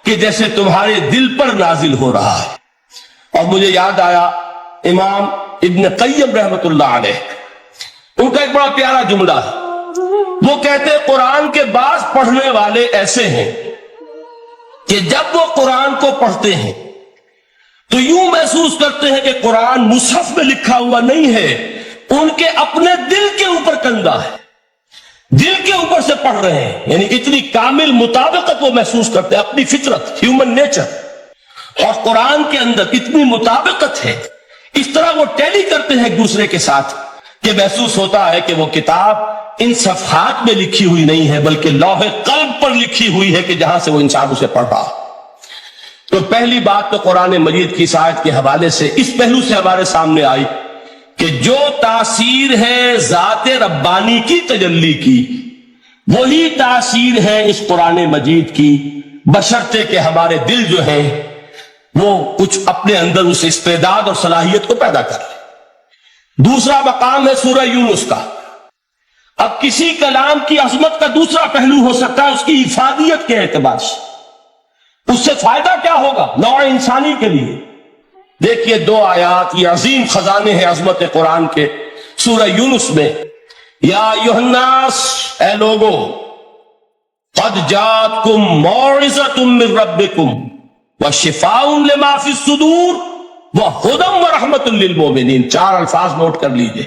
کہ جیسے تمہارے دل پر نازل ہو رہا ہے. اور مجھے یاد آیا امام ابن قیم رحمت اللہ علیہ، ان کا ایک بڑا پیارا جملہ ہے. وہ کہتے ہیں قرآن کے بعض پڑھنے والے ایسے ہیں کہ جب وہ قرآن کو پڑھتے ہیں تو یوں محسوس کرتے ہیں کہ قرآن مصحف میں لکھا ہوا نہیں ہے، ان کے اپنے دل کے اوپر کندہ ہے، دل کے اوپر سے پڑھ رہے ہیں. یعنی اتنی کامل مطابقت وہ محسوس کرتے ہیں، اپنی فطرت، ہیومن نیچر اور قرآن کے اندر اتنی مطابقت ہے. اس طرح وہ ٹیلی کرتے ہیں ایک دوسرے کے ساتھ کہ محسوس ہوتا ہے کہ وہ کتاب ان صفحات میں لکھی ہوئی نہیں ہے بلکہ لوح قلب پر لکھی ہوئی ہے کہ جہاں سے وہ انسان اسے پڑھ رہا. تو پہلی بات تو قرآن مجید کی اس آیت کے حوالے سے اس پہلو سے ہمارے سامنے آئی کہ جو تاثیر ہے ذات ربانی کی تجلی کی، وہی تاثیر ہے اس قرآن مجید کی، بشرطے کہ ہمارے دل جو ہیں وہ کچھ اپنے اندر اس استعداد اور صلاحیت کو پیدا کر لیں. دوسرا مقام ہے سورہ یونس کا. اب کسی کلام کی عظمت کا دوسرا پہلو ہو سکتا ہے اس کی افادیت کے اعتبار سے، اس سے فائدہ کیا ہوگا نوع انسانی کے لیے. دیکھیے دو آیات، یہ عظیم خزانے ہیں عظمت قرآن کے. سورہ یونس میں یا ایھا الناس، اے لوگو، قد جاءتکم موعظۃ من ربکم وشفاء لما فی الصدور وہدی ورحمۃ للمؤمنین. 4 الفاظ نوٹ کر لیجئے.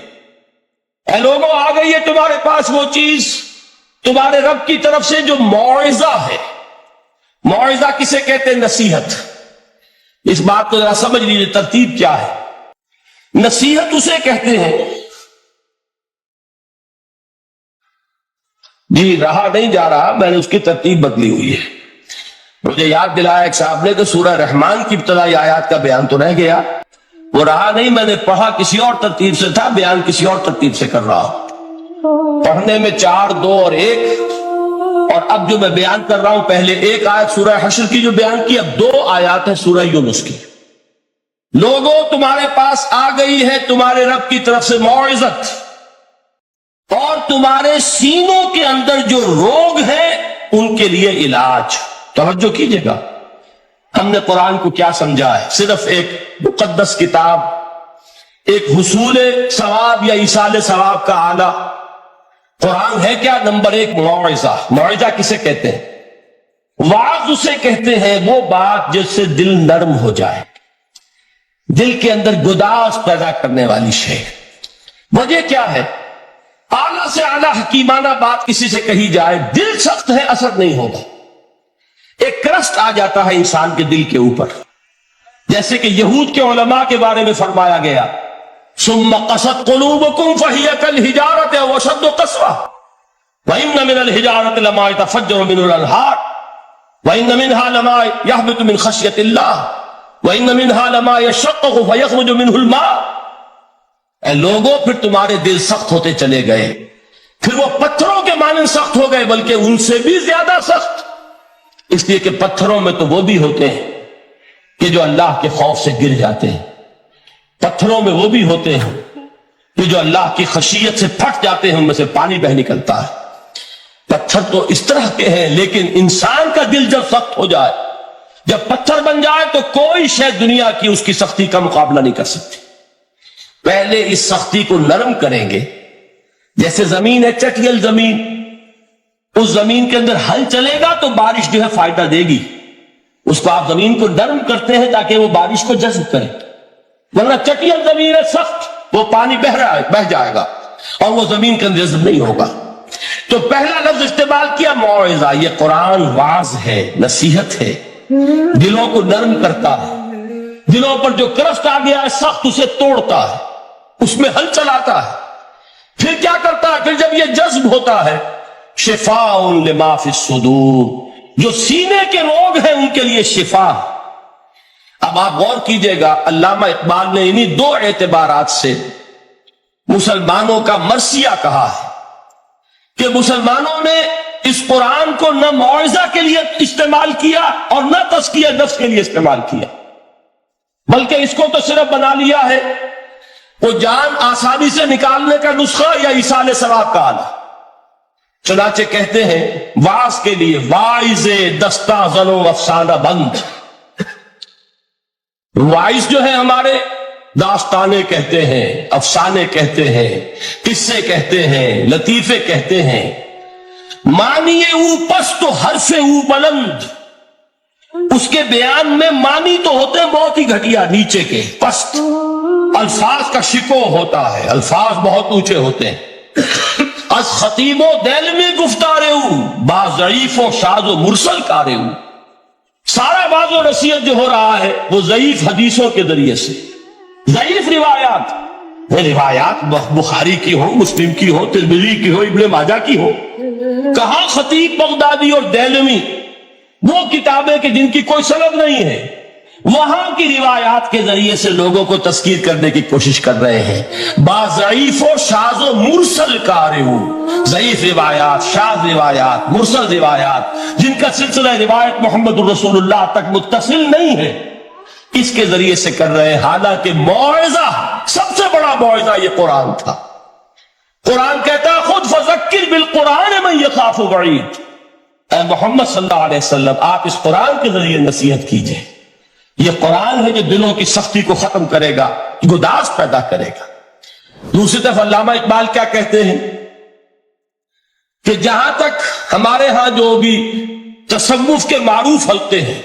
اے لوگوں، آ گئی ہے تمہارے پاس وہ چیز تمہارے رب کی طرف سے جو موعظہ ہے. موعظہ کسے کہتے ہیں؟ نصیحت. اس بات کو ذرا سمجھ لیجیے ترتیب کیا ہے. نصیحت اسے کہتے ہیں، جی رہا نہیں جا رہا، میں نے اس کی ترتیب بدلی ہوئی ہے. مجھے یاد دلایا ایک صاحب نے کہ سورہ رحمان کی ابتدائی آیات کا بیان تو رہ گیا، وہ رہا نہیں. میں نے پڑھا کسی اور ترتیب سے تھا، بیان کسی اور ترتیب سے کر رہا ہوں. پڑھنے میں 4، 2 اور 1، اور اب جو میں بیان کر رہا ہوں پہلے ایک آیت سورہ حشر کی جو بیان کی، اب 2 آیات ہے سورہ یونس کی. لوگوں، تمہارے پاس آ گئی ہے تمہارے رب کی طرف سے موعظت، اور تمہارے سینوں کے اندر جو روگ ہیں ان کے لیے علاج. توجہ کیجئے گا، ہم نے قرآن کو کیا سمجھا ہے؟ صرف ایک مقدس کتاب، ایک حصول ثواب یا ایصال ثواب کا آلہ. قرآن ہے کیا؟ نمبر 1 موعظہ. موعظہ کسے کہتے ہیں؟ وعظ اسے کہتے ہیں وہ بات جس سے دل نرم ہو جائے، دل کے اندر گداز پیدا کرنے والی شے. وجہ کیا ہے؟ اعلیٰ سے اعلیٰ حکیمانہ بات کسی سے کہی جائے، دل سخت ہے، اثر نہیں ہوگا. ایک کرسٹ آ جاتا ہے انسان کے دل کے اوپر، جیسے کہ یہود کے علماء کے بارے میں فرمایا گیا، ثم قست قلوبکم فہی کالحجارۃ او اشد قسوۃ وان من الحجارۃ لما يتفجر منه الانہار وان منها لما يهبط من خشیۃ اللہ وان منها لما يشقق فيخرج منه الماء. اے لوگوں، پھر تمہارے دل سخت ہوتے چلے گئے، پھر وہ پتھروں کے مانند سخت ہو گئے، بلکہ ان سے بھی زیادہ سخت. اس لیے کہ پتھروں میں تو وہ بھی ہوتے ہیں کہ جو اللہ کے خوف سے گر جاتے ہیں، پتھروں میں وہ بھی ہوتے ہیں کہ جو اللہ کی خشیت سے پھٹ جاتے ہیں، ان میں سے پانی بہ نکلتا ہے. پتھر تو اس طرح کے ہیں، لیکن انسان کا دل جب سخت ہو جائے، جب پتھر بن جائے، تو کوئی شے دنیا کی اس کی سختی کا مقابلہ نہیں کر سکتی. پہلے اس سختی کو نرم کریں گے. جیسے زمین ہے، چٹیل زمین، اس زمین کے اندر ہل چلے گا تو بارش جو ہے فائدہ دے گی. اس کو آپ زمین کو نرم کرتے ہیں تاکہ وہ بارش کو جذب کرے، ورنہ چٹیل زمین ہے، سخت، وہ پانی بہ جائے گا اور وہ زمین کے اندر جذب نہیں ہوگا. تو پہلا لفظ استعمال کیا موعظہ. یہ قرآن واعظ ہے، نصیحت ہے، دلوں کو نرم کرتا ہے. دلوں پر جو کرفٹ آ گیا ہے سخت، اسے توڑتا ہے، اس میں ہل چلاتا ہے. پھر کیا کرتا ہے؟ پھر جب یہ جذب ہوتا ہے، شفاء لما فی الصدور، جو سینے کے روگ ہیں ان کے لیے شفا. اب آپ غور کیجئے گا، علامہ اقبال نے انہی 2 اعتبارات سے مسلمانوں کا مرثیہ کہا ہے کہ مسلمانوں نے اس قرآن کو نہ موعظہ کے لیے استعمال کیا اور نہ تزکیہ نفس کے لیے استعمال کیا، بلکہ اس کو تو صرف بنا لیا ہے وہ جان آسانی سے نکالنے کا نسخہ یا ایصال ثواب کا آلہ. چنانچہ کہتے ہیں واعظ کے لیے واعظ دستہ زن و افسانہ بند، واعظ جو ہے ہمارے داستانے کہتے ہیں، افسانے کہتے ہیں، قصے کہتے ہیں، لطیفے کہتے ہیں، معنی او پست و حرف او بلند، اس کے بیان میں معنی تو ہوتے ہیں بہت ہی گھٹیا، نیچے کے پست، الفاظ کا شکو ہوتا ہے، الفاظ بہت اونچے ہوتے ہیں۔ از خطیب و دل میں گفتارے با ضعیف و شاذ و مرسل کارے، سارا باز و نصیحت جو ہو رہا ہے وہ ضعیف حدیثوں کے ذریعے سے، ضعیف روایات بخاری کی ہو، مسلم کی ہو، ترمذی کی ہو، ابن ماجہ کی ہو۔ کہاں خطیب بغدادی اور دہلوی، وہ کتابیں کہ جن کی کوئی سند نہیں ہے، وہاں کی روایات کے ذریعے سے لوگوں کو تذکیر کرنے کی کوشش کر رہے ہیں۔ با ضعیف و شاذ و مرسل کارہو، ضعیف روایات، شاذ روایات، مرسل روایات، جن کا سلسلہ روایت محمد الرسول اللہ تک متصل نہیں ہے، اس کے ذریعے سے کر رہے ہیں۔ حالانکہ موعظہ، سب سے بڑا موعظہ یہ قرآن تھا۔ قرآن کہتا ہے خود فذکر بالقرآن من یخاف وعید، اے محمد صلی اللہ علیہ وسلم آپ اس قرآن کے ذریعے نصیحت کیجئے۔ یہ قرآن ہے جو دلوں کی سختی کو ختم کرے گا، گداز پیدا کرے گا۔ دوسری طرف علامہ اقبال کیا کہتے ہیں کہ جہاں تک ہمارے ہاں جو بھی تصوف کے معروف حلقے ہیں،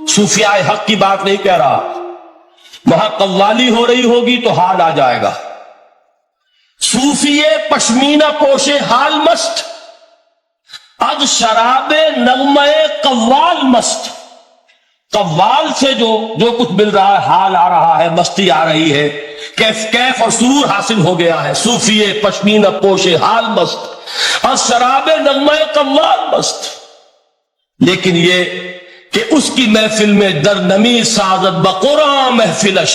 صوفیاء حق کی بات نہیں کہہ رہا، وہاں قوالی ہو رہی ہوگی تو حال آ جائے گا۔ صوفی پشمینہ پوش حال مست، از شراب نغمہ قوال مست، قوال سے جو کچھ مل رہا ہے، حال آ رہا ہے، مستی آ رہی ہے، کیف اور سرور حاصل ہو گیا ہے۔ صوفی پشمینہ پوش حال مست، از شراب نغمہ قوال مست، لیکن یہ کہ اس کی محفل میں در نمی سازت بقرآن محفلش،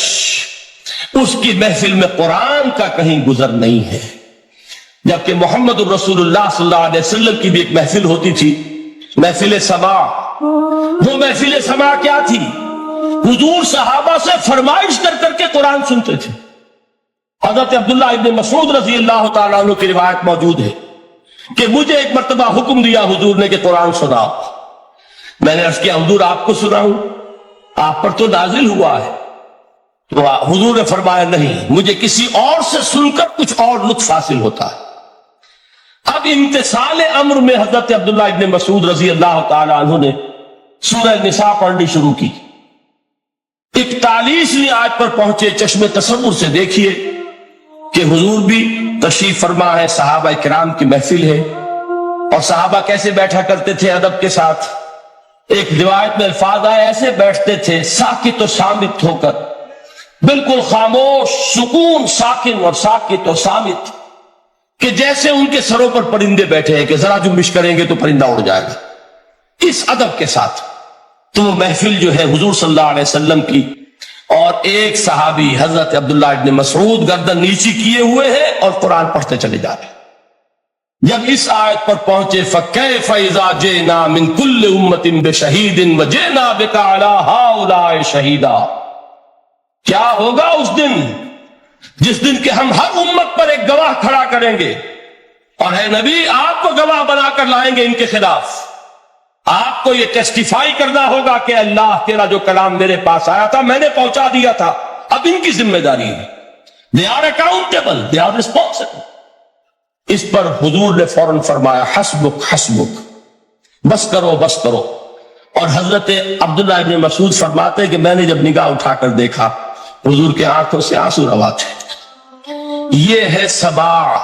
اس کی محفل میں قرآن کا کہیں گزر نہیں ہے۔ جبکہ محمد الرسول اللہ صلی اللہ علیہ وسلم کی بھی ایک محفل ہوتی تھی، محفل سماع۔ وہ محفل سماع کیا تھی؟ حضور صحابہ سے فرمائش کر کر کے قرآن سنتے تھے۔ حضرت عبداللہ ابن مسعود رضی اللہ تعالیٰ عنہ کی روایت موجود ہے کہ مجھے ایک مرتبہ حکم دیا حضور نے کہ قرآن سناؤ۔ میں نے عرض کیا حضور آپ کو سناؤں؟ آپ پر تو نازل ہوا ہے۔ تو حضور نے فرمایا نہیں، مجھے کسی اور سے سن کر کچھ اور لطف حاصل ہوتا ہے۔ اب امتثال امر میں حضرت عبداللہ ابن مسعود رضی اللہ تعالی عنہ نے سورہ نساء پڑھنی شروع کی۔ 41ویں آیت پر پہنچے، چشم تصور سے دیکھیے کہ حضور بھی تشریف فرما ہے، صحابہ کرام کی محفل ہے، اور صحابہ کیسے بیٹھا کرتے تھے ادب کے ساتھ۔ ایک روایت میں الفاظ آئے ایسے بیٹھتے تھے ساکت و صامت ہو کر، بالکل خاموش، سکون، ساکن اور ساکت و صامت، کہ جیسے ان کے سروں پر پرندے بیٹھے ہیں کہ ذرا جنبش کریں گے تو پرندہ اڑ جائے گا، اس ادب کے ساتھ۔ تو وہ محفل جو ہے حضور صلی اللہ علیہ وسلم کی، اور ایک صحابی حضرت عبداللہ ابن مسعود گردن نیچی کیے ہوئے ہیں اور قرآن پڑھتے چلے جا رہے ہیں۔ جب اس آیت پر پہنچے فَكَيْفَ إِذَا جِئْنَا مِن كُلِّ أُمَّةٍ بِشَهِيدٍ وَجِئْنَا بِكَ عَلَىٰ هَٰؤُلَاءِ شَهِيدًا، کیا ہوگا اس دن جس دن کہ ہم ہر امت پر ایک گواہ کھڑا کریں گے، اور اے نبی آپ کو گواہ بنا کر لائیں گے ان کے خلاف۔ آپ کو یہ ٹیسٹیفائی کرنا ہوگا کہ اللہ تیرا جو کلام میرے پاس آیا تھا میں نے پہنچا دیا تھا، اب ان کی ذمہ داری ہے، they are accountable, they are responsible۔ اس پر حضور نے فوراً فرمایا حسبک حسبک، بس کرو بس کرو۔ اور حضرت عبداللہ ابن مسعود فرماتے ہیں کہ میں نے جب نگاہ اٹھا کر دیکھا حضور کے آنکھوں سے آنسو روا تھے۔ یہ ہے سماع،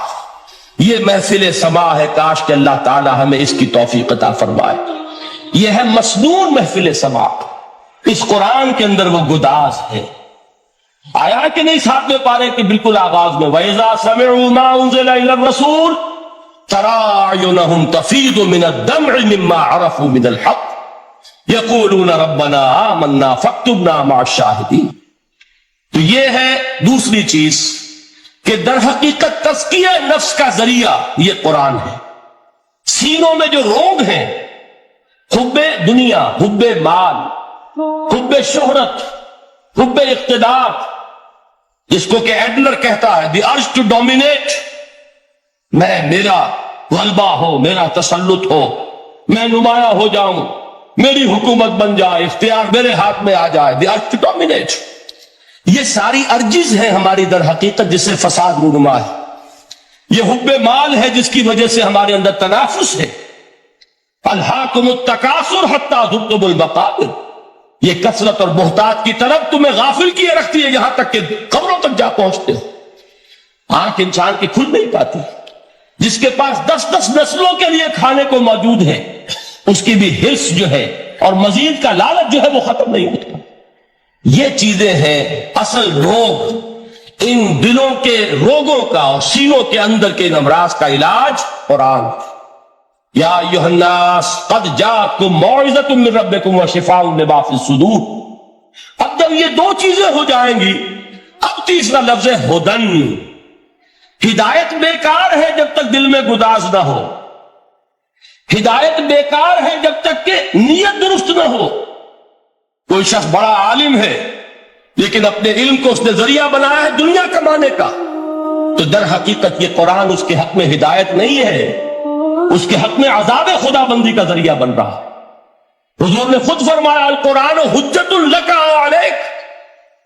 یہ محفل سماع ہے، کاش کہ اللہ تعالی ہمیں اس کی توفیق عطا فرمائے۔ یہ ہے مسنون محفل سماع، اس قرآن کے اندر وہ گداز ہے۔ آیا کہ نہیں ساتویں پارے کے بالکل آغاز میں وَإِذَا سَمِعُوا مَا أُنزِلَ إِلَى الرَّسُولِ تَرَىٰ أَعْيُنَهُمْ تَفِيضُ مِنَ الدَّمْعِ مِمَّا عَرَفُوا مِنَ الْحَقِّ يَقُولُونَ رَبَّنَا آمَنَّا فَاكْتُبْنَا مَعَ الشَّاهِدِينَ۔ تو یہ ہے دوسری چیز کہ در حقیقت تزکیہ نفس کا ذریعہ یہ قرآن ہے۔ سینوں میں جو روگ ہیں، حب دنیا، حب مال، حب شہرت، حب اقتدار، جس کو کہ ایڈلر کہتا ہے دی ارج ٹو ڈومینیٹ، میرا غلبہ ہو، میرا تسلط ہو، میں نمایاں ہو جاؤں، میری حکومت بن جائے، اختیار میرے ہاتھ میں آ جائے. They are to dominate. یہ ساری ارجز ہیں ہماری در حقیقت جس سے فساد رونما ہے. یہ حب مال ہے جس کی وجہ سے ہمارے اندر تنافس ہے. الہاکم التکاثر حتی زرتم المقابر. یہ کثرت اور بہتات کی طرف تمہیں غافل کیے رکھتی ہے یہاں تک کہ قبروں تک جا پہنچتے ہو. آنکھ انسان کی کھل نہیں پاتی. جس کے پاس 10 نسلوں کے لیے کھانے کو موجود ہے اس کی بھی حرص جو ہے اور مزید کا لالچ جو ہے وہ ختم نہیں ہوتا. یہ چیزیں ہیں اصل روگ. ان دلوں کے روگوں کا اور سینوں کے اندر کے ان امراض کا علاج قرآن. یا ایھا الناس قد جاءکم موعظۃ من ربکم وشفاء لما فی الصدور. اب جب یہ دو چیزیں ہو جائیں گی اب تیسرا لفظ ہے ہدن. ہدایت بیکار ہے جب تک دل میں گداز نہ ہو. ہدایت بیکار ہے جب تک کہ نیت درست نہ ہو. کوئی شخص بڑا عالم ہے لیکن اپنے علم کو اس نے ذریعہ بنایا ہے دنیا کمانے کا، تو در حقیقت یہ قرآن اس کے حق میں ہدایت نہیں ہے، اس کے حق میں عذاب خدا بندی کا ذریعہ بن رہا. حضور نے خود فرمایا القرآن حجت لک علیک.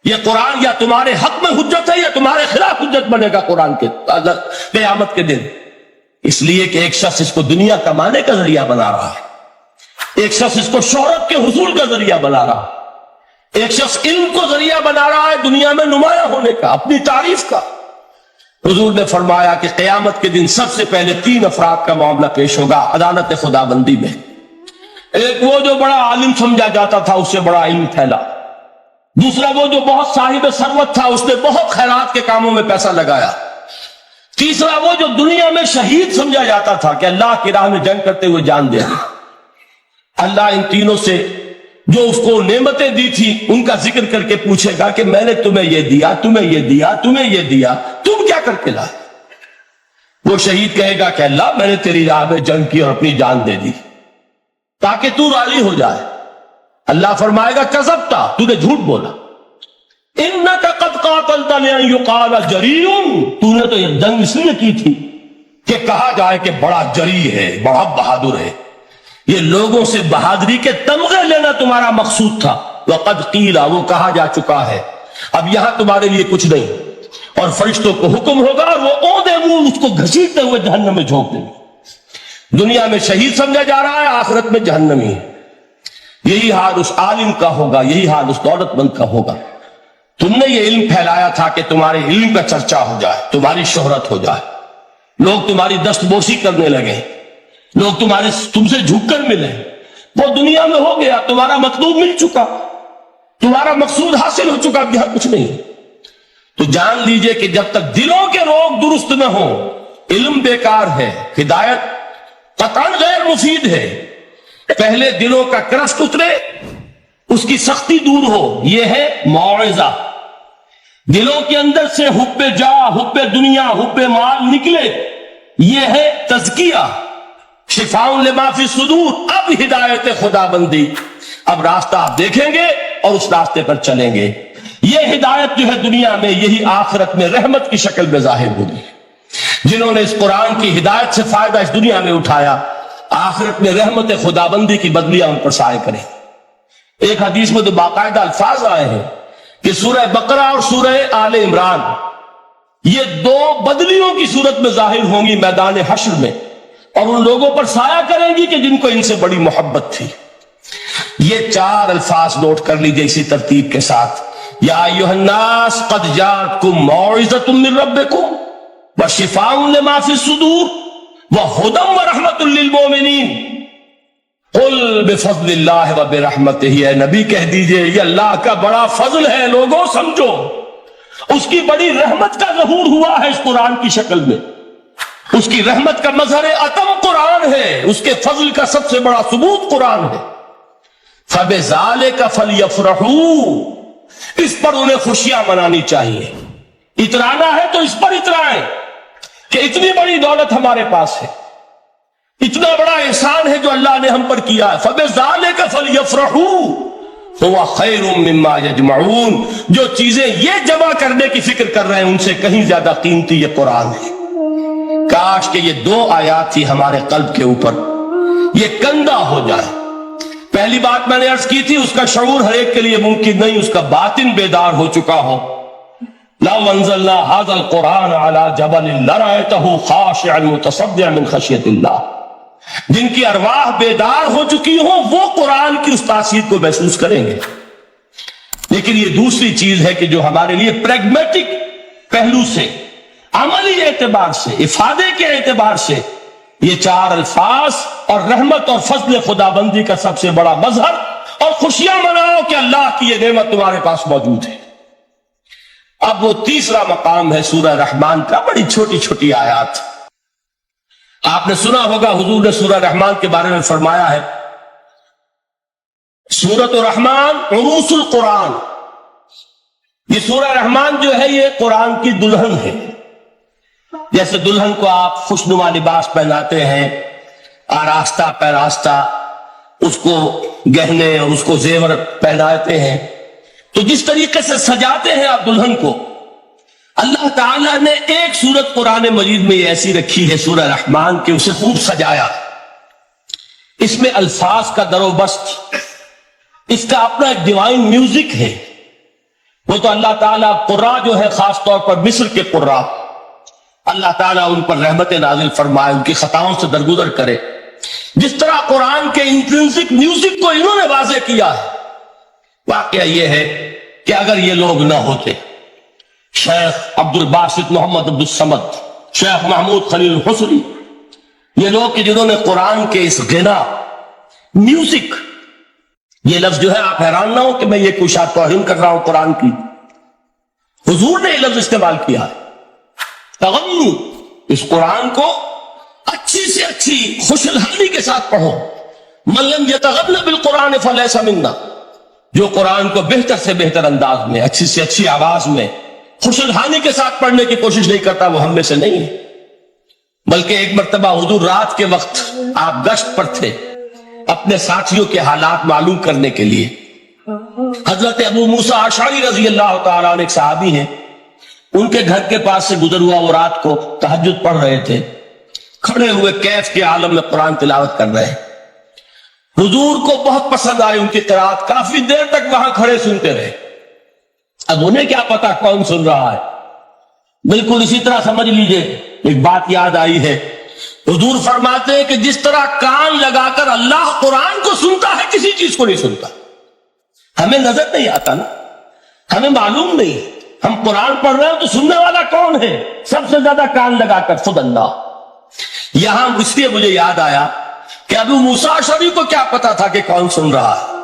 یہ قرآن یا تمہارے حق میں حجت ہے یا تمہارے خلاف حجت بنے گا قرآن کے قیامت کے دن. اس لیے کہ ایک شخص اس کو دنیا کمانے کا ذریعہ بنا رہا ہے، ایک شخص اس کو شہرت کے حصول کا ذریعہ بنا رہا ہے، ایک شخص علم کو ذریعہ بنا رہا ہے دنیا میں نمایاں ہونے کا، اپنی تعریف کا. حضور نے فرمایا کہ قیامت کے دن سب سے پہلے 3 افراد کا معاملہ پیش ہوگا عدالت خدا بندی میں. ایک وہ جو بڑا عالم سمجھا جاتا تھا اس سے بڑا علم پھیلا. دوسرا وہ جو بہت صاحب ثروت تھا اس نے بہت خیرات کے کاموں میں پیسہ لگایا. تیسرا وہ جو دنیا میں شہید سمجھا جاتا تھا کہ اللہ کی راہ میں جنگ کرتے ہوئے جان دیا. اللہ ان تینوں سے جو اس کو نعمتیں دی تھی ان کا ذکر کر کے پوچھے گا کہ میں نے تمہیں یہ دیا، تمہیں یہ دیا، تمہیں یہ دیا، تم کیا کر کے لائے؟ وہ شہید کہے گا کہ اللہ میں نے تیری راہ میں جنگ کی اور اپنی جان دے دی تاکہ تو راضی ہو جائے. اللہ فرمائے گا کذبتا، تو نے جھوٹ بولا. انک قد قاتلت لان یقال جریء، تو نے تو یہ جنگ اس لیے کی تھی کہ کہا جائے کہ بڑا جری ہے، بڑا بہادر ہے. یہ لوگوں سے بہادری کے تمغے لینا تمہارا مقصود تھا. وقد قیل، وہ کہا جا چکا ہے، اب یہاں تمہارے لیے کچھ نہیں. اور فرشتوں کو حکم ہوگا اور وہ اوندا منہ اس کو گھسیٹتے ہوئے جہنم میں جھونک دیں گے. دنیا میں شہید سمجھا جا رہا ہے، آخرت میں جہنمی ہے. یہی حال اس عالم کا ہوگا، یہی حال اس دولت مند کا ہوگا. تم نے یہ علم پھیلایا تھا کہ تمہارے علم کا چرچا ہو جائے، تمہاری شہرت ہو جائے، لوگ تمہاری دست بوسی کرنے لگے، لوگ تم سے جھک کر ملے. وہ دنیا میں ہو گیا، تمہارا مطلوب مل چکا، تمہارا مقصود حاصل ہو چکا، اب یہاں کچھ نہیں. تو جان لیجئے کہ جب تک دلوں کے روگ درست نہ ہو علم بیکار ہے، ہدایت قطعاً غیر مفید ہے. پہلے دلوں کا کرشٹ اترے، اس کی سختی دور ہو، یہ ہے موعظہ. دلوں کے اندر سے حب جا، حب دنیا، حب مال نکلے، یہ ہے تزکیہ. شفاء لما فی الصدور، اب ہدایت خدا بندی. اب راستہ آپ دیکھیں گے اور اس راستے پر چلیں گے. یہ ہدایت جو ہے دنیا میں، یہی آخرت میں رحمت کی شکل میں ظاہر ہوگی. جنہوں نے اس قرآن کی ہدایت سے فائدہ اس دنیا میں اٹھایا، آخرت میں رحمت خدا بندی کی بدلیاں ان پر سائے کریں. ایک حدیث میں تو باقاعدہ الفاظ آئے ہیں کہ سورہ بقرہ اور سورہ آل عمران یہ 2 بدلیوں کی صورت میں ظاہر ہوں گی میدان حشر میں، اور ان لوگوں پر سایہ کریں گی کہ جن کو ان سے بڑی محبت تھی. یہ 4 الفاظ نوٹ کر لیجئے اسی ترتیب کے ساتھ. یا ایھا الناس قد جاءتکم موعظۃ من ربکم وشفاء لما فی الصدور وہدی ورحمۃ للمؤمنین. قل بفضل اللہ وبرحمتہ، اے نبی کہہ دیجئے یہ اللہ کا بڑا فضل ہے، لوگوں سمجھو. اس کی بڑی رحمت کا ظہور ہوا ہے اس قرآن کی شکل میں. اس کی رحمت کا مظہر اتم قرآن ہے، اس کے فضل کا سب سے بڑا ثبوت قرآن ہے. فَبِذَلِكَ فَلْيَفْرَحُوا، اس پر انہیں خوشیاں منانی چاہیے. اترانا ہے تو اس پر اترائیں کہ اتنی بڑی دولت ہمارے پاس ہے، اتنا بڑا احسان ہے جو اللہ نے ہم پر کیا ہے. فَبِذَلِكَ فَلْيَفْرَحُوا هُوَ خَيْرٌ مِّمَّا يَجْمَعُونَ. جو چیزیں یہ جمع کرنے کی فکر کر رہے ہیں ان سے کہیں زیادہ قیمتی یہ قرآن ہے. کاش کہ یہ 2 آیات ہی ہمارے قلب کے اوپر یہ کندہ ہو جائے۔ پہلی بات میں نے عرض کی تھی، اس کا شعور ہر ایک کے لیے ممکن نہیں، اس کا باطن بیدار ہو چکا ہو۔ لو انزلنا هذا القرآن على جبل لرأيته خاشعا متصدعا من خشية اللہ، جن کی ارواح بیدار ہو چکی ہوں وہ قرآن کی اس تاثیر کو محسوس کریں گے۔ لیکن یہ دوسری چیز ہے کہ جو ہمارے لیے پریگمیٹک پہلو سے، عملی اعتبار سے، افادے کے اعتبار سے یہ 4 الفاظ اور رحمت اور فضل خدا بندی کا سب سے بڑا مظہر، اور خوشیاں مناؤ کہ اللہ کی یہ نعمت تمہارے پاس موجود ہے۔ اب وہ تیسرا مقام ہے سورہ رحمان کا، بڑی چھوٹی چھوٹی آیات۔ آپ نے سنا ہوگا حضور نے سورہ رحمان کے بارے میں فرمایا ہے، سورۃ الرحمان عروس القرآن، یہ سورہ رحمان جو ہے یہ قرآن کی دلہن ہے۔ جیسے دلہن کو آپ خوشنما لباس پہناتے ہیں، آراستہ پیراستہ، اس کو گہنے اور اس کو زیور پہناتے ہیں، تو جس طریقے سے سجاتے ہیں آپ دلہن کو، اللہ تعالیٰ نے ایک سورت قرآن مجید میں یہ ایسی رکھی ہے سورہ رحمان کہ اسے خوب سجایا۔ اس میں الفاظ کا در و بست، اس کا اپنا ایک ڈیوائن میوزک ہے۔ وہ تو اللہ تعالیٰ قراء جو ہے، خاص طور پر مصر کے قراء، اللہ تعالیٰ ان پر رحمت نازل فرمائے، ان کی خطاؤں سے درگزر کرے۔ جس طرح قرآن کے انٹرنسک میوزک کو انہوں نے واضح کیا ہے، واقعہ یہ ہے کہ اگر یہ لوگ نہ ہوتے، شیخ عبد الباسط محمد عبد الصمد، شیخ محمود خلیل الحصری، یہ لوگ کہ جنہوں نے قرآن کے اس غنا، میوزک، یہ لفظ جو ہے آپ حیران نہ ہو کہ میں یہ کوئی شاید توہین کر رہا ہوں قرآن کی، حضور نے یہ لفظ استعمال کیا ہے، تغنو، اس قرآن کو اچھی سے اچھی خوش الحالی کے ساتھ پڑھو۔ من لم یتغن بالقرآن فلیس منا، جو قرآن کو بہتر سے بہتر انداز میں، اچھی سے اچھی آواز میں، خوش الحالی کے ساتھ پڑھنے کی کوشش نہیں کرتا، وہ ہم میں سے نہیں ہے۔ بلکہ ایک مرتبہ حضور رات کے وقت آپ گشت پر تھے، اپنے ساتھیوں کے حالات معلوم کرنے کے لیے۔ حضرت ابو موسیٰ اشعری رضی اللہ تعالیٰ عنہ ایک صحابی ہیں، ان کے گھر کے پاس سے گزر ہوا، وہ رات کو تہجد پڑھ رہے تھے، کھڑے ہوئے کیف کے عالم میں قرآن تلاوت کر رہے ہیں۔ حضور کو بہت پسند آئی ان کی قرات، کافی دیر تک وہاں کھڑے سنتے رہے۔ اب انہیں کیا پتا کون سن رہا ہے، بالکل اسی طرح سمجھ لیجئے ایک بات یاد آئی ہے، حضور فرماتے ہیں کہ جس طرح کان لگا کر اللہ قرآن کو سنتا ہے، کسی چیز کو نہیں سنتا۔ ہمیں نظر نہیں آتا نا، ہمیں معلوم نہیں، ہم قرآن پڑھ رہے ہیں تو سننے والا کون ہے؟ سب سے زیادہ کان لگا کر خود اللہ۔ یہاں اس لیے مجھے یاد آیا کہ ابو موسیٰ اشعری کو کیا پتا تھا کہ کون سن رہا ہے؟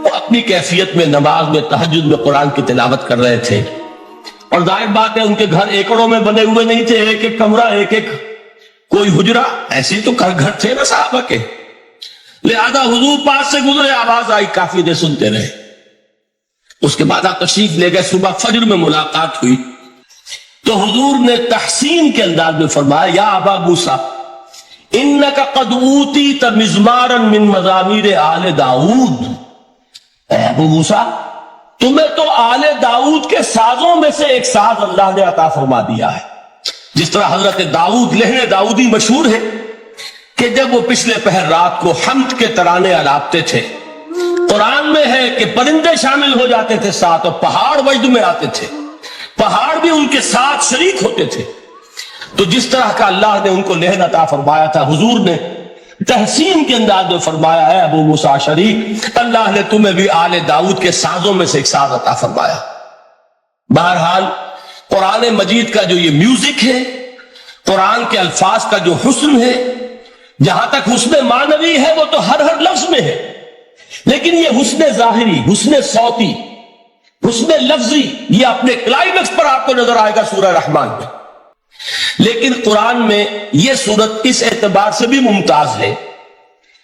وہ اپنی کیفیت میں نماز میں تہجد میں قرآن کی تلاوت کر رہے تھے، اور ظاہر بات ہے ان کے گھر ایکڑوں میں بنے ہوئے نہیں تھے، ایک ایک کمرہ، ایک ایک کوئی حجرہ، ایسے تو گھر تھے نا صحابہ کے، لہذا حضور پاس سے گزرے، آواز آئی، کافی دیر سنتے رہے۔ اس کے بعد آپ تشریف لے گئے، صبح فجر میں ملاقات ہوئی تو حضور نے تحسین کے انداز میں فرمایا، یا ابا موسیٰ انکا قد اوتیت مزمارا من مزامیر آل داؤد، اے ابو موسیٰ تمہیں تو آل داؤد کے سازوں میں سے ایک ساز اللہ نے عطا فرما دیا ہے۔ جس طرح حضرت داؤد لہن داؤدی مشہور ہے کہ جب وہ پچھلے پہر رات کو حمد کے ترانے الاپتے تھے، قرآن میں ہے کہ پرندے شامل ہو جاتے تھے ساتھ، اور پہاڑ وجد میں آتے تھے، پہاڑ بھی ان کے ساتھ شریک ہوتے تھے۔ تو جس طرح کا اللہ نے ان کو لہن عطا فرمایا تھا، حضور نے تحسین کے انداز میں فرمایا، ہے ابو موسیٰ اشعری اللہ نے تمہیں بھی آل داؤد کے سازوں میں سے ایک ساز عطا فرمایا۔ بہرحال قرآن مجید کا جو یہ میوزک ہے، قرآن کے الفاظ کا جو حسن ہے، جہاں تک حسن معنوی ہے وہ تو ہر لفظ میں ہے، لیکن یہ حسن ظاہری، حسن صوتی، حسن لفظی، یہ اپنے کلائمیکس پر آپ کو نظر آئے گا سورہ رحمان میں۔ لیکن قرآن میں یہ سورت اس اعتبار سے بھی ممتاز ہے،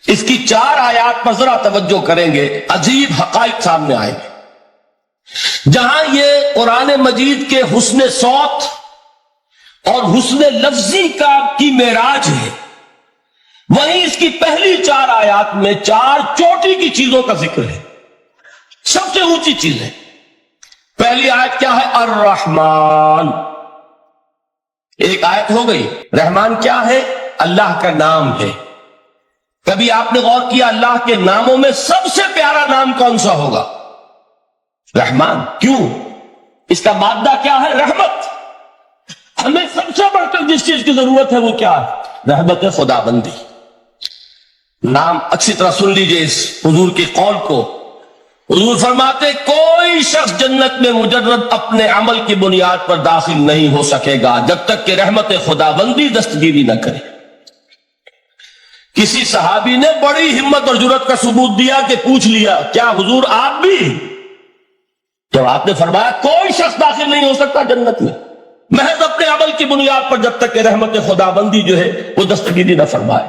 اس کی 4 آیات پر ذرا توجہ کریں گے، عجیب حقائق سامنے آئیں گے۔ جہاں یہ قرآن مجید کے حسن صوت اور حسن لفظی کی معراج ہے، وہیں اس کی پہلی 4 آیات میں 4 چوٹی کی چیزوں کا ذکر ہے، سب سے اونچی چیز ہے۔ پہلی آیت کیا ہے؟ الرحمن، ایک آیت ہو گئی۔ رحمان کیا ہے؟ اللہ کا نام ہے۔ کبھی آپ نے غور کیا اللہ کے ناموں میں سب سے پیارا نام کون سا ہوگا؟ رحمان۔ کیوں؟ اس کا مادہ کیا ہے؟ رحمت۔ ہمیں سب سے بڑھ کر جس چیز کی ضرورت ہے وہ کیا ہے؟ رحمت خدا بندی۔ نام اچھی طرح سن لیجئے اس حضور کے قول کو۔ حضور فرماتے کوئی شخص جنت میں مجرد اپنے عمل کی بنیاد پر داخل نہیں ہو سکے گا جب تک کہ رحمت خدا بندی دستگیری نہ کرے۔ کسی صحابی نے بڑی ہمت اور جرأت کا ثبوت دیا کہ پوچھ لیا کیا حضور آپ بھی؟ جب آپ نے فرمایا کوئی شخص داخل نہیں ہو سکتا جنت میں محض اپنے عمل کی بنیاد پر جب تک کہ رحمت خدا بندی جو ہے وہ دستگیری نہ فرمائے۔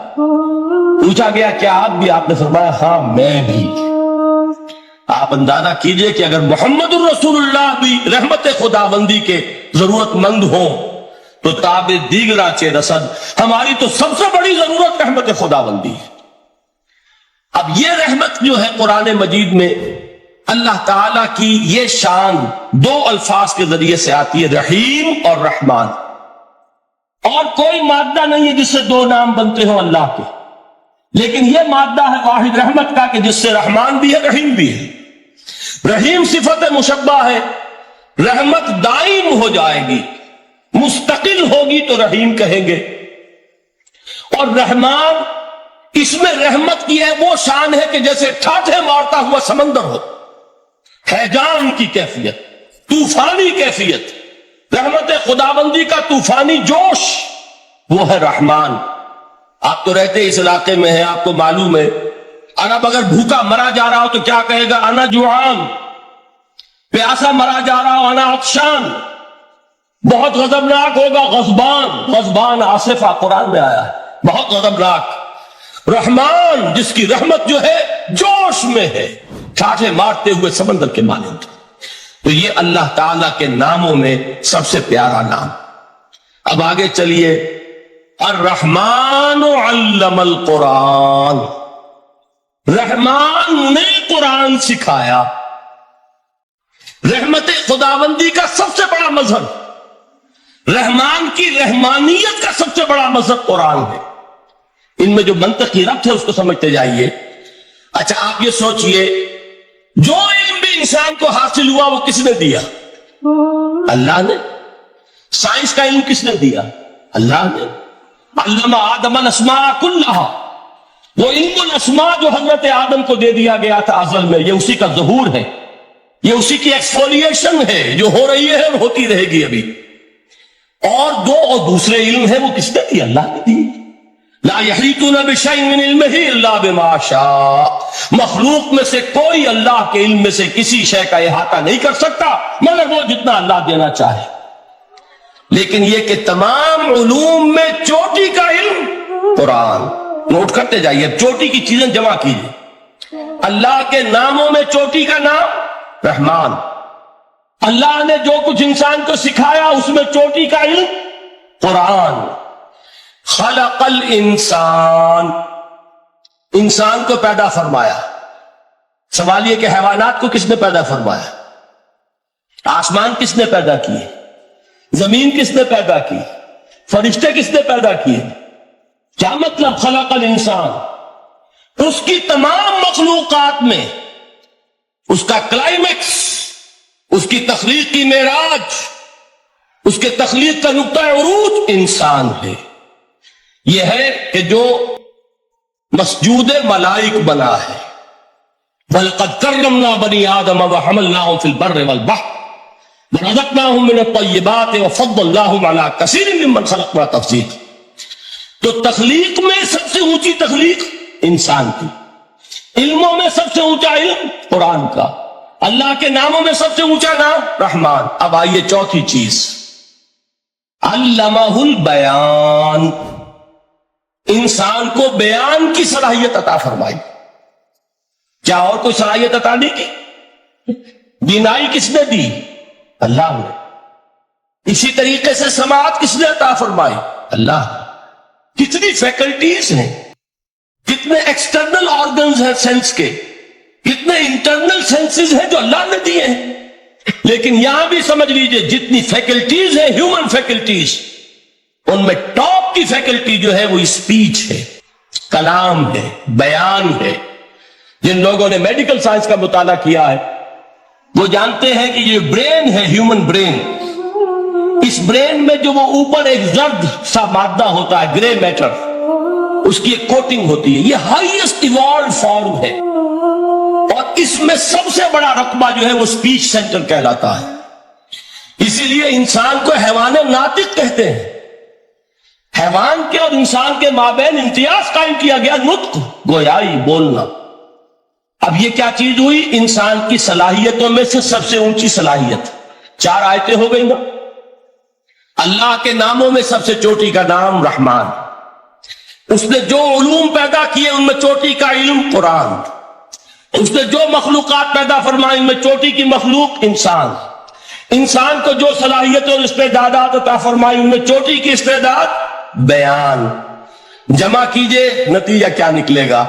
پوچھا گیا کیا آپ بھی؟ آپ نے فرمایا ہاں میں بھی۔ آپ اندازہ کیجئے کہ اگر محمد الرسول اللہ بھی رحمت خدا بندی کے ضرورت مند ہوں تو تاب دیگرہ چے رسد ہماری تو سب سے بڑی ضرورت رحمت خدا بندی ہے۔ اب یہ رحمت جو ہے قرآن مجید میں اللہ تعالیٰ کی یہ شان دو الفاظ کے ذریعے سے آتی ہے، رحیم اور رحمان۔ اور کوئی مادہ نہیں ہے جس سے دو نام بنتے ہوں اللہ کے، لیکن یہ مادہ ہے واحد رحمت کا کہ جس سے رحمان بھی ہے رحیم بھی ہے۔ رحیم صفت مشبہ ہے، رحمت دائم ہو جائے گی، مستقل ہوگی تو رحیم کہیں گے، اور رحمان اس میں رحمت کی ہے وہ شان ہے کہ جیسے ٹھاٹھے مارتا ہوا سمندر ہو، ہیجان کی کیفیت، طوفانی کیفیت، رحمت خداوندی کا طوفانی جوش، وہ ہے رحمان۔ آپ تو رہتے اس علاقے میں ہیں، آپ کو معلوم ہے عرب اگر بھوکا مرا جا رہا ہو تو کیا کہے گا؟ انا جوعان۔ پیاسا مرا جا رہا ہو انا عطشان۔ بہت غضبناک ہوگا غضبان، غضبان آصفہ قرآن میں آیا ہے، بہت غضبناک۔ رحمان جس کی رحمت جو ہے جوش میں ہے، ٹھاٹھے مارتے ہوئے سمندر کے مانند۔ تو یہ اللہ تعالیٰ کے ناموں میں سب سے پیارا نام۔ اب آگے چلیے، الرحمن علم القرآن، رحمان نے قرآن سکھایا۔ رحمت خداوندی کا سب سے بڑا مظہر، رحمان کی رحمانیت کا سب سے بڑا مظہر قرآن ہے۔ ان میں جو منطقی ربط ہے اس کو سمجھتے جائیے۔ اچھا آپ یہ سوچئے جو علم بھی انسان کو حاصل ہوا وہ کس نے دیا؟ اللہ نے۔ سائنس کا علم کس نے دیا؟ اللہ نے۔ علم آدم الاسماء کلہا، وہ علم الاسماء جو حضرت آدم کو دے دیا گیا تھا ازل میں، یہ اسی کا ظہور ہے، یہ اسی کی ایکسفولیشن ہے جو ہو رہی ہے اور ہوتی رہے گی ابھی۔ اور دوسرے علم ہے وہ کس نے دی؟ اللہ نے دی۔ لا یحیطون بشیء من علمہ الا بما شاء، مخلوق میں سے کوئی اللہ کے علم میں سے کسی شے کا احاطہ نہیں کر سکتا مگر وہ جتنا اللہ دینا چاہے۔ لیکن یہ کہ تمام علوم میں چوٹی کا علم قرآن۔ نوٹ کرتے جائیے، چوٹی کی چیزیں جمع کیجیے۔ اللہ کے ناموں میں چوٹی کا نام رحمان۔ اللہ نے جو کچھ انسان کو سکھایا اس میں چوٹی کا علم قرآن۔ خلق الانسان، انسان کو پیدا فرمایا۔ سوال یہ کہ حیوانات کو کس نے پیدا فرمایا؟ آسمان کس نے پیدا کیے؟ زمین کس نے پیدا کی؟ فرشتے کس نے پیدا کیے؟ کیا مطلب خلق الانسان؟ اس کی تمام مخلوقات میں اس کا کلائمیکس، اس کی تخلیق کی معراج، اس کے تخلیق کا نقطہ عروج انسان ہے۔ یہ ہے کہ جو مسجود ملائک بنا ہے۔ وَلَقَدْ كَرَّمْنَا بَنِي آدَمَ وَحَمَلْنَاهُمْ فِي الْبَرِّ وَالْبَحْرِ وَرَزَقْنَاهُمْ مِنَ الطَّيِّبَاتِ وَفَضَّلْنَاهُمْ عَلَى كَثِيرٍ مِّمَّنْ خَلَقْنَا تَفْضِيلًا۔ تو تخلیق میں سب سے اونچی تخلیق انسان کی، علموں میں سب سے اونچا علم قرآن کا، اللہ کے ناموں میں سب سے اونچا نام رحمان۔ اب آئیے چوتھی چیز، علمہ البیان، انسان کو بیان کی صلاحیت عطا فرمائی۔ کیا اور کوئی صلاحیت عطا نہیں کی؟ بینائی کس نے دی؟ اللہ نے۔ اسی طریقے سے سماعت کس نے عطا فرمائی؟ اللہ نے۔ کتنی فیکلٹیز ہیں، کتنے ایکسٹرنل آرگنز ہیں سینس کے، کتنے انٹرنل سینسز ہیں جو اللہ نے دیے ہیں۔ لیکن یہاں بھی سمجھ لیجئے جتنی فیکلٹیز ہیں ہیومن فیکلٹیز، ان میں ٹاپ کی فیکلٹی جو ہے وہ اسپیچ ہے، کلام ہے، بیان ہے۔ جن لوگوں نے میڈیکل سائنس کا مطالعہ کیا ہے وہ جانتے ہیں کہ یہ برین ہے، ہیومن برین، اس برین میں جو وہ اوپر ایک زرد سا مادہ ہوتا ہے، گرے میٹر، اس کی ایک کوٹنگ ہوتی ہے، یہ ہائیسٹ ایوالوڈ فارم ہے، اور اس میں سب سے بڑا رقبہ جو ہے وہ اسپیچ سینٹر کہلاتا ہے۔ اسی لیے انسان کو حیوان ناطق کہتے ہیں۔ حیوان کے اور انسان کے مابین امتیاز قائم کیا گیا، نطق، گویائی، بولنا۔ اب یہ کیا چیز ہوئی؟ انسان کی صلاحیتوں میں سے سب سے اونچی صلاحیت۔ 4 آیتیں ہو گئی نا۔ اللہ کے ناموں میں سب سے چوٹی کا نام رحمان، اس نے جو علوم پیدا کیے ان میں چوٹی کا علم قرآن، اس نے جو مخلوقات پیدا فرمائی ان میں چوٹی کی مخلوق انسان، انسان کو جو صلاحیت اور استعدادات عطا فرمائی ان میں چوٹی کی استعداد بیان۔ جمع کیجئے نتیجہ کیا نکلے گا؟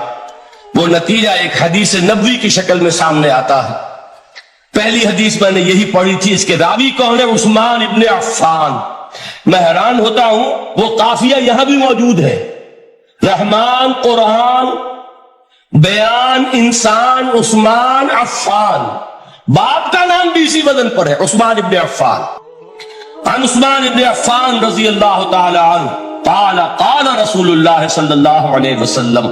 وہ نتیجہ ایک حدیث نبوی کی شکل میں سامنے آتا ہے۔ پہلی حدیث میں نے یہی پڑھی تھی، اس کے راوی کون ہے؟ عثمان ابن عفان۔ میں حیران ہوتا ہوں وہ قافیہ یہاں بھی موجود ہے، رحمان، قرآن، بیان، انسان، عثمان، عفان، باپ کا نام بھی اسی وزن پر ہے، عثمان ابن عفان۔ عن عثمان ابن عفان رضی اللہ تعالی عنہ قال قال رسول اللہ صلی اللہ علیہ وسلم،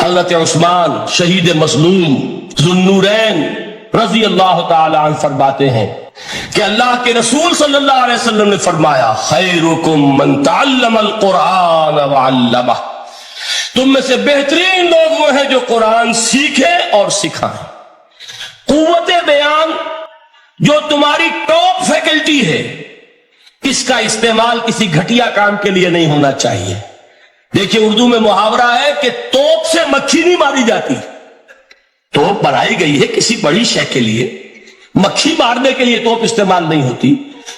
حضرت عثمان شہید مظلوم ذو النورین رضی اللہ تعالی عنہ فرماتے ہیں کہ اللہ کے رسول صلی اللہ علیہ وسلم نے فرمایا، خیرکم من تعلم القرآن وعلمہ، تم میں سے بہترین لوگ وہ ہیں جو قرآن سیکھیں اور سکھائیں۔ قوت بیان جو تمہاری ٹاپ فیکلٹی ہے، اس کا استعمال کسی گھٹیا کام کے لیے نہیں ہونا چاہیے۔ دیکھیے اردو میں محاورہ ہے کہ توپ سے مکھی نہیں ماری جاتی، توپ بنائی گئی ہے کسی بڑی شے کے لیے، مکھی مارنے کے لیے توپ استعمال نہیں ہوتی۔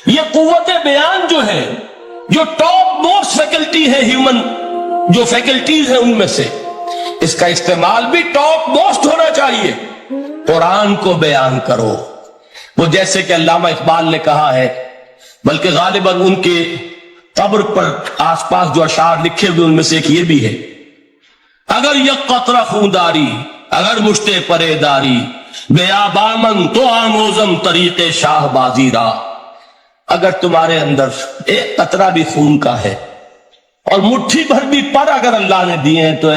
یہ قوت بیان جو ہے، جو ٹاپ موسٹ فیکلٹی ہے ہیومن، جو فیکلٹیز ہیں ان میں سے، اس کا استعمال بھی ٹاپ موسٹ ہونا چاہیے۔ قرآن کو بیان کرو، وہ جیسے کہ علامہ اقبال نے کہا ہے، بلکہ غالباً ان کے قبر پر آس پاس جو اشعار لکھے ہوئے ان میں سے ایک یہ بھی ہے، اگر یک قطرہ خونداری، اگر مشتے پرے داری، بیابامن تو آموزم طریق شاہ بازی را، اگر تمہارے اندر ایک قطرہ بھی خون کا ہے اور مٹھی بھر بھی پر اگر اللہ نے دیے ہیں تو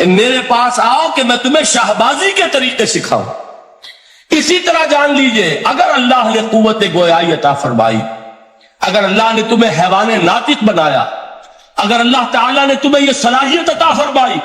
میرے پاس آؤ کہ میں تمہیں شاہبازی کے طریقے سکھاؤں۔ اسی طرح جان لیجئے اگر اللہ نے قوت گویائی عطا فرمائی، اگر اللہ نے تمہیں حیوان ناطق بنایا، اگر اللہ تعالیٰ نے تمہیں یہ صلاحیت عطا فرمائی،